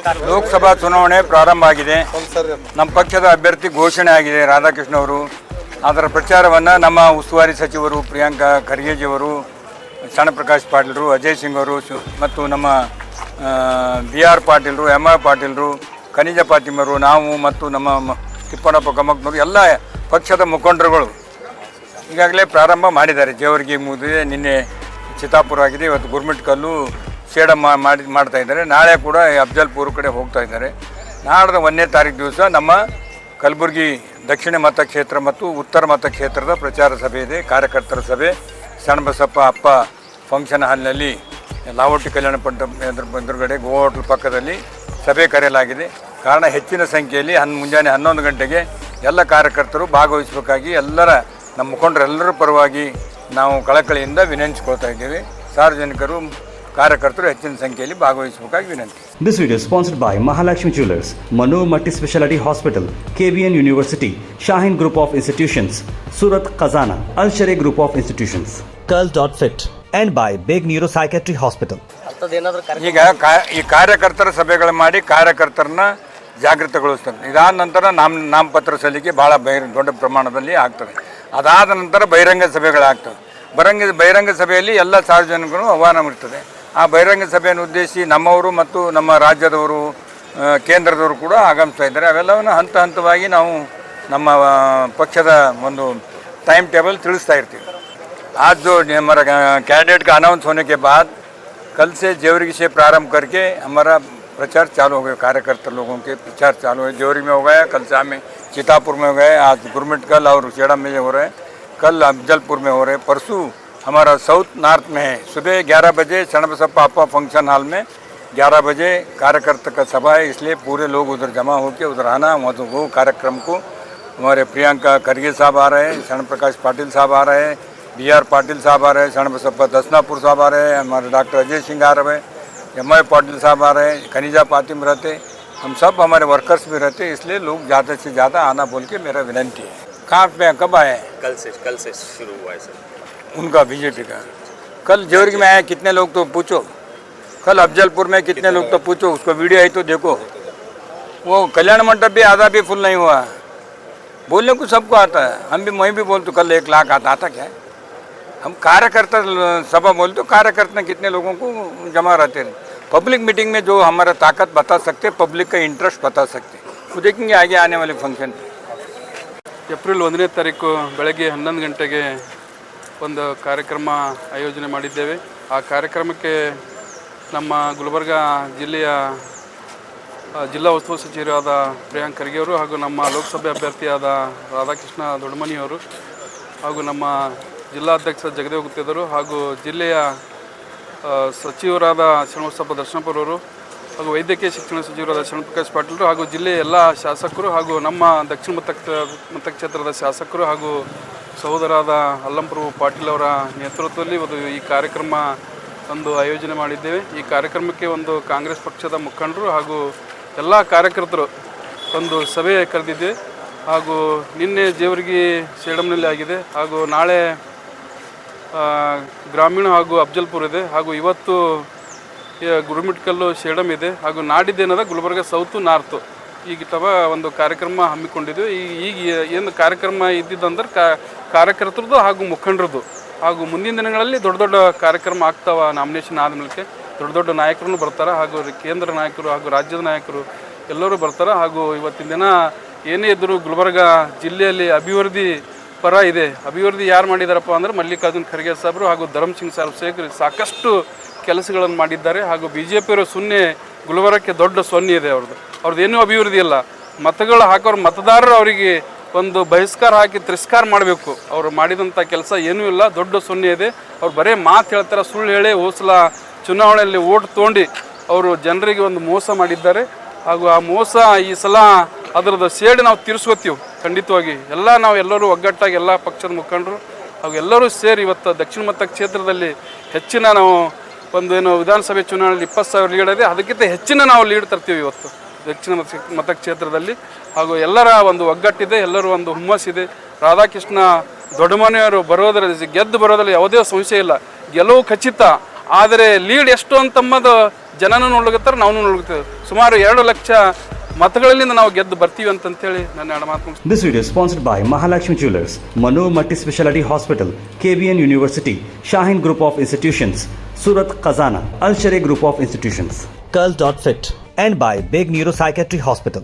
ಲೋಕಸಭಾ ಚುನಾವಣೆ ಪ್ರಾರಂಭ ಆಗಿದೆ. ನಮ್ಮ ಪಕ್ಷದ ಅಭ್ಯರ್ಥಿ ಘೋಷಣೆ ಆಗಿದೆ ರಾಧಾಕೃಷ್ಣ ಅವರು. ಅದರ ಪ್ರಚಾರವನ್ನು ನಮ್ಮ ಉಸ್ತುವಾರಿ ಸಚಿವರು ಪ್ರಿಯಾಂಕಾ ಖರ್ಗೆಜಿಯವರು, ಶರಣಪ್ರಕಾಶ್ ಪಾಟೀಲರು, ಅಜಯ್ ಸಿಂಗ್ ಅವರು ಮತ್ತು ನಮ್ಮ BR ಪಾಟೀಲರು, MR ಪಾಟೀಲರು, ಖನಿಜ ಪಾತಿಮರು, ನಾವು ಮತ್ತು ನಮ್ಮ ತಿಪ್ಪಣ್ಣಪ್ಪ ಗಮಕ್ನವರು ಎಲ್ಲ ಪಕ್ಷದ ಮುಖಂಡರುಗಳು ಈಗಾಗಲೇ ಪ್ರಾರಂಭ ಮಾಡಿದ್ದಾರೆ. ಜೇವರ್ಗಿ ಮುಗಿದಿದೆ, ನಿನ್ನೆ ಚಿತ್ತಾಪುರ ಆಗಿದೆ, ಇವತ್ತು ಗುರ್ಮಿಟ್ಕಲ್ಲು ಸೇಡಂ ಮಾಡ್ತಾ ಇದ್ದಾರೆ. ನಾಳೆ ಕೂಡ ಅಫ್ಜಲ್ಪುರ ಕಡೆ ಹೋಗ್ತಾ ಇದ್ದಾರೆ. ನಾಡ್ದು 1ನೇ ತಾರೀಕು ದಿವಸ ನಮ್ಮ ಕಲಬುರಗಿ ದಕ್ಷಿಣ ಮತಕ್ಷೇತ್ರ ಮತ್ತು ಉತ್ತರ ಮತಕ್ಷೇತ್ರದ ಪ್ರಚಾರ ಸಭೆ ಇದೆ, ಕಾರ್ಯಕರ್ತರ ಸಭೆ. ಶರಣಬಸಪ್ಪ ಅಪ್ಪ ಫಂಕ್ಷನ್ ಹಾಲ್ನಲ್ಲಿ ಲಾವೋಟಿ ಕಲ್ಯಾಣ ಮಂಟಪ ಎದುರುಗಡೆ ಗೋವಾ ಹೋಟೆಲ್ ಪಕ್ಕದಲ್ಲಿ ಸಭೆ ಕರೆಯಲಾಗಿದೆ. ಕಾರಣ ಹೆಚ್ಚಿನ ಸಂಖ್ಯೆಯಲ್ಲಿ ಮುಂಜಾನೆ 11 ಗಂಟೆಗೆ ಎಲ್ಲ ಕಾರ್ಯಕರ್ತರು ಭಾಗವಹಿಸಬೇಕಾಗಿ ಎಲ್ಲರ ನಮ್ಮ ಮುಖಂಡರೆಲ್ಲರ ಪರವಾಗಿ ನಾವು ಕಳಕಳಿಯಿಂದ ವಿನಂತಿಸ್ಕೊಳ್ತಾ ಇದ್ದೇವೆ. ಸಾರ್ವಜನಿಕರು ಕಾರ್ಯಕರ್ತರು ಹೆಚ್ಚಿನ ಸಂಖ್ಯೆಯಲ್ಲಿ ಭಾಗವಹಿಸಬೇಕಾಗಿ ವಿನಂತಿ. This video is sponsored by Mahalakshmi Jewelers, Mano Multi Speciality Hospital, KBN University, Shaheen Group of Institutions, Surat Khazana, Al Sharia Group of Institutions, Curl.fit, and by Big Neuropsychiatry Hospital. ಈಗ ಈ ಕಾರ್ಯಕರ್ತರ ಸಭೆಗಳು ಮಾಡಿ ಕಾರ್ಯಕರ್ತರನ್ನ ಜಾಗೃತಗೊಳಿಸ್ತಾರೆ. ಇದಾದ ನಂತರ ನಾಮಪತ್ರ ಸಲ್ಲಿಕೆ ಭಾಳ ದೊಡ್ಡ ಪ್ರಮಾಣದಲ್ಲಿ ಆಗ್ತದೆ. ಅದಾದ ನಂತರ ಬಹಿರಂಗ ಸಭೆಗಳಾಗ್ತವೆ. ಬಹಿರಂಗ ಸಭೆಯಲ್ಲಿ ಎಲ್ಲ ಸಾರ್ವಜನಿಕರು ಆಹ್ವಾನ ಇರ್ತದೆ. ಆ ಬಹಿರಂಗ ಸಭೆಯನ್ನು ಉದ್ದೇಶಿಸಿ ನಮ್ಮವರು ಮತ್ತು ನಮ್ಮ ರಾಜ್ಯದವರು, ಕೇಂದ್ರದವರು ಕೂಡ ಆಗಮಿಸ್ತಾ ಇದ್ದಾರೆ. ಅವೆಲ್ಲವನ್ನು ಹಂತ ಹಂತವಾಗಿ ನಾವು ನಮ್ಮ ಪಕ್ಷದ ಒಂದು टाइम टेबल ತಿಳಿಸ್ತಾ ಇರ್ತೀವಿ. आज जो हमारा कैंडिडेट का अनाउंस होने के बाद कल से जेवरी से प्रारंभ करके हमारा प्रचार चालू हो गया. कार्यकर्ता लोगों के प्रचार चालू है. जेवरी में हो गया, कल शाम में चितापुर में हो गए, आज गुरमिटकल और सेडम में हो रहे हैं, कल अफजलपुर में हो रहे हैं, परसों हमारा साउथ नॉर्थ में है. सुबह 11 बजे शरणबसप्पा अप्पा फंक्शन हॉल में 11 बजे कार्यकर्ता का सभा है, इसलिए पूरे लोग उधर जमा होकर उधर आना. वो कार्यक्रम को हमारे प्रियंका खरगे साहब आ रहे हैं, शरणप्रकाश पाटिल साहब आ रहे हैं, BR पाटिल साहब आ रहे हैं, शरणबसप्पा दसनापुर साहब आ रहे हैं, हमारे डॉक्टर अजय सिंह आ रहे हैं, MI पाटिल साहब आ रहे हैं, खनिजा पातिम रहते, हम सब हमारे वर्कर्स भी रहते हैं. इसलिए लोग ज़्यादा से ज़्यादा आना बोल के मेरा विनंती है. कहाँ पे कब आए? कल से शुरू हुआ है सर उनका बीजेपी का. कल जेवरी में आए कितने लोग तो पूछो, कल अफजलपुर में कितने लोग तो पूछो, उसको वीडियो है तो देखो. वो कल्याण मंडप भी आधा भी फुल नहीं हुआ. बोलने को सबको आता है, हम भी मैं भी बोलते कल 1 लाख आता क्या है. हम कार्यकर्ता सभा बोलते, कार्यकर्ता कितने लोगों को जमा रहते हैं. पब्लिक मीटिंग में जो हमारा ताकत बता सकते, पब्लिक का इंटरेस्ट बता सकते, वो देखेंगे आगे आने वाले फंक्शन. ಏಪ್ರಿಲ್ 1ನೇ ತಾರೀಕು ಬೆಳಗ್ಗೆ 11 ಗಂಟೆಗೆ ಒಂದು ಕಾರ್ಯಕ್ರಮ ಆಯೋಜನೆ ಮಾಡಿದ್ದೇವೆ. ಆ ಕಾರ್ಯಕ್ರಮಕ್ಕೆ ನಮ್ಮ ಗುಲ್ಬರ್ಗ ಜಿಲ್ಲೆಯ ಜಿಲ್ಲಾ ಉಸ್ತುವಾರಿ ಸಚಿವರಾದ ಪ್ರಿಯಾಂಕ್ ಖರ್ಗೆ ಅವರು ಹಾಗೂ ನಮ್ಮ ಲೋಕಸಭೆ ಅಭ್ಯರ್ಥಿಯಾದ ರಾಧಾಕೃಷ್ಣ ದೊಡ್ಡಮನಿಯವರು ಹಾಗೂ ನಮ್ಮ ಜಿಲ್ಲಾಧ್ಯಕ್ಷ ಜಗದೇವ್ ಗುತ್ತೇದರು ಹಾಗೂ ಜಿಲ್ಲೆಯ ಸಚಿವರಾದ ಶರಣಬಸಪ್ಪ ದರ್ಶನಪುರ ಅವರು ಹಾಗೂ ವೈದ್ಯಕೀಯ ಶಿಕ್ಷಣ ಸಚಿವರಾದ ಶರಣಪ್ರಕಾಶ್ ಪಾಟೀಲರು ಹಾಗೂ ಜಿಲ್ಲೆಯ ಎಲ್ಲ ಶಾಸಕರು ಹಾಗೂ ನಮ್ಮ ದಕ್ಷಿಣ ಮತಕ್ಷೇತ್ರದ ಶಾಸಕರು ಹಾಗೂ ಸಹೋದರಾದ ಅಲ್ಲಂಪ್ರಭು ಪಾಟೀಲ್ ಅವರ ನೇತೃತ್ವದಲ್ಲಿ ಈ ಕಾರ್ಯಕ್ರಮ ಒಂದು ಆಯೋಜನೆ ಮಾಡಿದ್ದೇವೆ. ಈ ಕಾರ್ಯಕ್ರಮಕ್ಕೆ ಒಂದು ಕಾಂಗ್ರೆಸ್ ಪಕ್ಷದ ಮುಖಂಡರು ಹಾಗೂ ಎಲ್ಲ ಕಾರ್ಯಕರ್ತರು ಒಂದು ಸಭೆ ಕರೆದಿದ್ದೆ. ಹಾಗೂ ನಿನ್ನೆ ಜೇವರ್ಗಿ ಸೇಡಂನಲ್ಲಿ ಆಗಿದೆ, ಹಾಗೂ ನಾಳೆ ಗ್ರಾಮೀಣ ಹಾಗೂ ಅಫಜಲ್ಪುರ ಇದೆ, ಹಾಗೂ ಇವತ್ತು ಗುರುಮಿಟ್ಕಲ್ಲು ಸೇಡಂ ಇದೆ, ಹಾಗೂ ನಾಡಿದ್ದೇನದ ಗುಲ್ಬರ್ಗ ಸೌತು ನಾರ್ತು ಈಗ ಒಂದು ಕಾರ್ಯಕ್ರಮ ಹಮ್ಮಿಕೊಂಡಿದ್ವಿ. ಈಗ ಏನು ಕಾರ್ಯಕ್ರಮ ಇದ್ದಿದ್ದಂದ್ರೆ ಕಾರ್ಯಕರ್ತರದ್ದು ಹಾಗೂ ಮುಖಂಡರದ್ದು, ಹಾಗೂ ಮುಂದಿನ ದಿನಗಳಲ್ಲಿ ದೊಡ್ಡ ದೊಡ್ಡ ಕಾರ್ಯಕ್ರಮ ಆಗ್ತಾವ. ನಾಮಿನೇಷನ್ ಆದಮೇಲೆ ದೊಡ್ಡ ದೊಡ್ಡ ನಾಯಕರು ಬರ್ತಾರೆ, ಹಾಗೂ ಕೇಂದ್ರ ನಾಯಕರು ಹಾಗೂ ರಾಜ್ಯದ ನಾಯಕರು ಎಲ್ಲರೂ ಬರ್ತಾರೆ. ಹಾಗೂ ಇವತ್ತಿನ ದಿನ ಏನೇ ಇದ್ದರೂ ಗುಲ್ಬರ್ಗ ಜಿಲ್ಲೆಯಲ್ಲಿ ಅಭಿವೃದ್ಧಿ ಪರ ಇದೆ. ಅಭಿವೃದ್ಧಿ ಯಾರು ಮಾಡಿದಾರಪ್ಪ ಅಂದರೆ ಮಲ್ಲಿಕಾರ್ಜುನ್ ಖರ್ಗೆ ಸಾಹೇಬರು ಹಾಗೂ ಧರ್ಮ್ ಸಿಂಗ್ ಸಾಹೇಬರು ಸಾಕಷ್ಟು ಕೆಲಸಗಳನ್ನು ಮಾಡಿದ್ದಾರೆ. ಹಾಗೂ BJPಯವರು ಗುಲ್ಬರ್ಗಕ್ಕೆ ದೊಡ್ಡ ಸೊನ್ನೆ ಇದೆ. ಅವ್ರದ್ದು ಏನೂ ಅಭಿವೃದ್ಧಿ ಇಲ್ಲ. ಮತಗಳು ಹಾಕೋರು ಮತದಾರರು ಅವರಿಗೆ ಒಂದು ಬಹಿಷ್ಕಾರ ಹಾಕಿ ತಿರಸ್ಕಾರ ಮಾಡಬೇಕು. ಅವರು ಮಾಡಿದಂಥ ಕೆಲಸ ಏನೂ ಇಲ್ಲ, ದೊಡ್ಡ ಸೊನ್ನೆ ಇದೆ. ಅವ್ರು ಬರೀ ಮಾತು ಹೇಳ್ತಾರೆ, ಸುಳ್ಳು ಹೇಳಿ ಹೋಸಲ ಚುನಾವಣೆಯಲ್ಲಿ ಓಟ್ ತೊಗೊಂಡು ಅವರು ಜನರಿಗೆ ಒಂದು ಮೋಸ ಮಾಡಿದ್ದಾರೆ. ಹಾಗೂ ಆ ಮೋಸ ಈ ಸಲ ಅದರದ್ದು ಸೇಡು ನಾವು ತೀರಿಸ್ಕೋತೀವಿ ಖಂಡಿತವಾಗಿ. ನಾವೆಲ್ಲರೂ ಒಗ್ಗಟ್ಟಾಗಿ ಎಲ್ಲ ಪಕ್ಷದ ಮುಖಂಡರು ಹಾಗೂ ಎಲ್ಲರೂ ಸೇರಿ ಇವತ್ತು ದಕ್ಷಿಣ ಮತಕ್ಷೇತ್ರದಲ್ಲಿ ಹೆಚ್ಚಿನ ನಾವು ಒಂದೇನು ವಿಧಾನಸಭೆ ಚುನಾವಣೆಯಲ್ಲಿ 20,000 ಲೀಡ್ ಇದೆ, ಅದಕ್ಕಿಂತ ಹೆಚ್ಚಿನ ನಾವು ಲೀಡ್ ತರ್ತೀವಿ ಇವತ್ತು ದಕ್ಷಿಣ ಮತಕ್ಷೇತ್ರದಲ್ಲಿ. ಹಾಗೂ ಎಲ್ಲರ ಒಂದು ಒಗ್ಗಟ್ಟಿದೆ, ಎಲ್ಲರೂ ಒಂದು ಹುಮ್ಮಸ್ಸಿದೆ. ರಾಧಾಕೃಷ್ಣ ದೊಡ್ಡಮನೆಯವರು ಗೆದ್ದು ಬರೋದ್ರಲ್ಲಿ ಯಾವುದೇ ಸಂಶಯ ಇಲ್ಲ. ಗೆಲುವು ಖಚಿತ, ಆದರೆ ಲೀಡ್ ಎಷ್ಟು ಅಂತಂಬುದು ಜನನೂ ನೋಡ್ಲಿಕತ್ತಾರೆ, ನಾವು ನೋಡ್ಲಿಕತ್ತೇವೆ. ಸುಮಾರು 2 ಲಕ್ಷ ಮತಗಳಿಂದ ನಾವು ಗೆದ್ದು ಬರ್ತೀವಿ ಅಂತೇಳಿ ನನ್ನ ಎರಡು ಮಾತು ಮುಗಿಸ್ತೀನಿ. This video is sponsored by Mahalakshmi Jewelers, Manu Multi Speciality Hospital, KBN University, Shaheen Group of Institutions, Surat Khazana, Al Sharia Group of Institutions, Curl.fit, and by Big Neuropsychiatry Hospital.